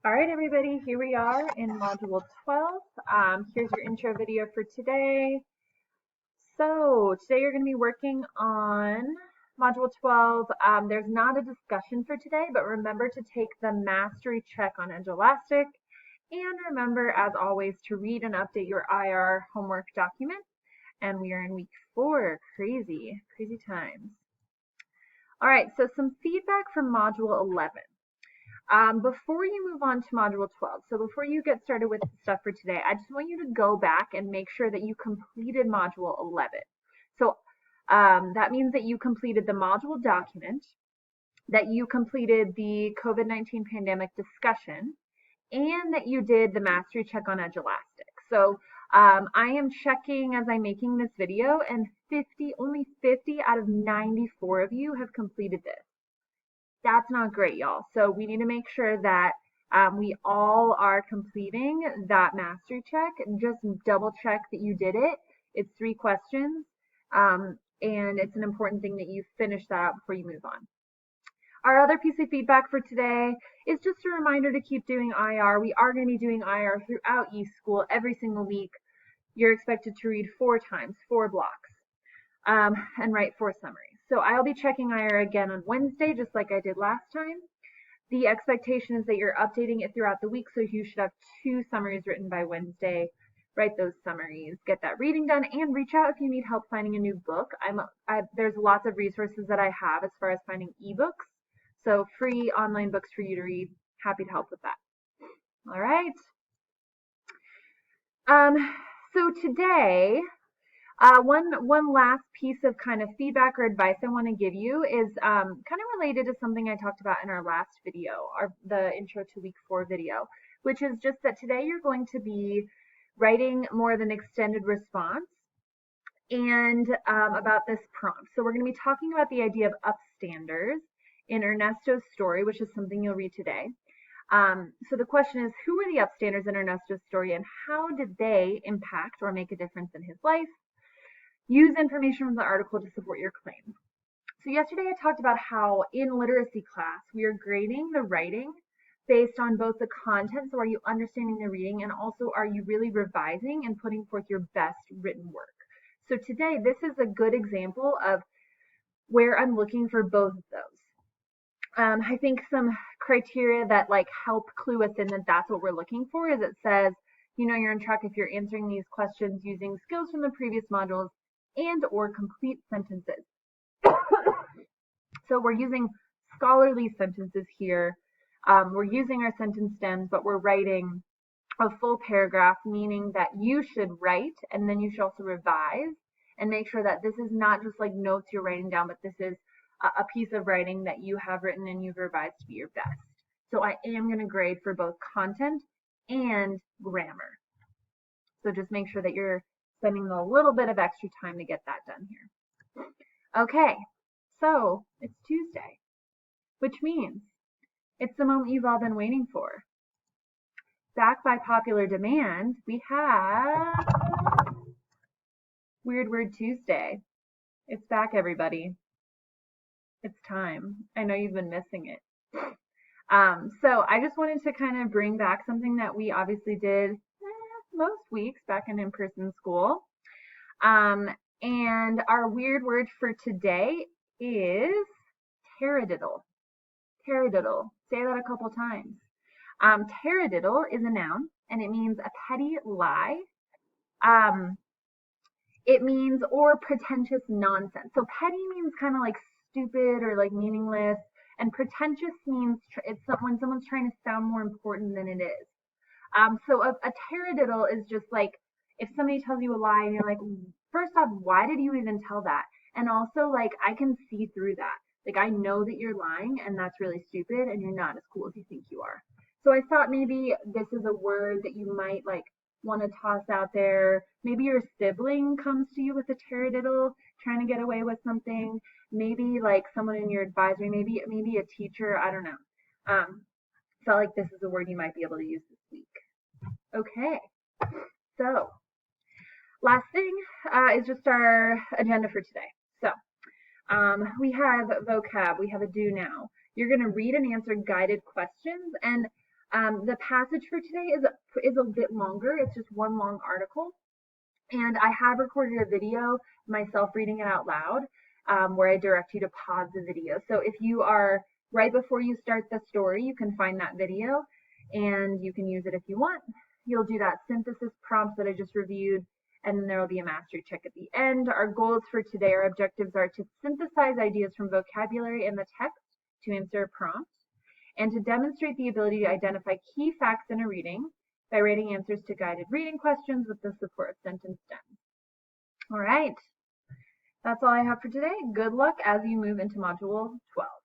All right, everybody, here we are in Module 12. Here's your intro video for today. So today you're going to be working on Module 12. There's not a discussion for today, but remember to take the mastery check on Edge Elastic. And remember, as always, to read and update your IR homework document. And we are in week 4. Crazy times. All right, so some feedback from Module 11. Before you move on to Module 12, so before you get started with the stuff for today, I just want you to go back and make sure that you completed Module 11. So that means that you completed the module document, that you completed the COVID-19 pandemic discussion, and that you did the mastery check on Edge Elastic. So I am checking as I'm making this video, and only 50 out of 94 of you have completed this. That's not great, y'all. So we need to make sure that we all are completing that mastery check. Just double check that you did it. It's 3 questions, and it's an important thing that you finish that out before you move on. Our other piece of feedback for today is just a reminder to keep doing IR. We are going to be doing IR throughout eSchool every single week. You're expected to read 4 times, 4 blocks, and write 4 summaries. So I'll be checking IR again on Wednesday, just like I did last time. The expectation is that you're updating it throughout the week, so you should have 2 summaries written by Wednesday. Write those summaries, get that reading done, and reach out if you need help finding a new book. There's lots of resources that I have as far as finding ebooks, so free online books for you to read. Happy to help with that. All right. So today, one last piece of kind of feedback or advice I want to give you is kind of related to something I talked about in our last video, the intro to week 4 video, which is just that today you're going to be writing more of an extended response and about this prompt. So we're going to be talking about the idea of upstanders in Ernesto's story, which is something you'll read today. So the question is, who were the upstanders in Ernesto's story and how did they impact or make a difference in his life? Use information from the article to support your claim. So yesterday I talked about how in literacy class we are grading the writing based on both the content, so are you understanding the reading, and also are you really revising and putting forth your best written work. So today this is a good example of where I'm looking for both of those. I think some criteria that help clue us in that that's what we're looking for is it says, you're on track if you're answering these questions using skills from the previous modules and or complete sentences. So we're using scholarly sentences here. We're using our sentence stems, but we're writing a full paragraph, meaning that you should write and then you should also revise and make sure that this is not just like notes you're writing down, but this is a piece of writing that you have written and you've revised to be your best. So I am going to grade for both content and grammar. So just make sure that you're spending a little bit of extra time to get that done here. Okay, so it's Tuesday, which means it's the moment you've all been waiting for. Back by popular demand, we have Weird Word Tuesday. It's back, everybody. It's time. I know you've been missing it. So I just wanted to kind of bring back something that we obviously did most weeks back in in-person school. And our weird word for today is taradiddle. Taradiddle. Say that a couple times. Taradiddle is a noun and it means a petty lie. It means or pretentious nonsense. So petty means kind of like stupid or like meaningless, and pretentious means it's when someone's trying to sound more important than it is. So a taradiddle is just like if somebody tells you a lie and you're like, first off, why did you even tell that? And also like I can see through that. Like I know that you're lying and that's really stupid and you're not as cool as you think you are. So I thought maybe this is a word that you might like want to toss out there. Maybe your sibling comes to you with a taradiddle, trying to get away with something. Maybe like someone in your advisory, maybe a teacher. I don't know. Felt like this is a word you might be able to use this week. Okay, so last thing is just our agenda for today. So we have vocab, we have a do now. You're going to read and answer guided questions, and The passage for today is a bit longer. It's just one long article. And I have recorded a video, myself reading it out loud, where I direct you to pause the video. So if you are right before you start the story, you can find that video and you can use it if you want. You'll do that synthesis prompt that I just reviewed, and then there will be a mastery check at the end. Our goals for today, our objectives are to synthesize ideas from vocabulary in the text to answer a prompt, and to demonstrate the ability to identify key facts in a reading by writing answers to guided reading questions with the support of sentence stems. All right, that's all I have for today. Good luck as you move into Module 12.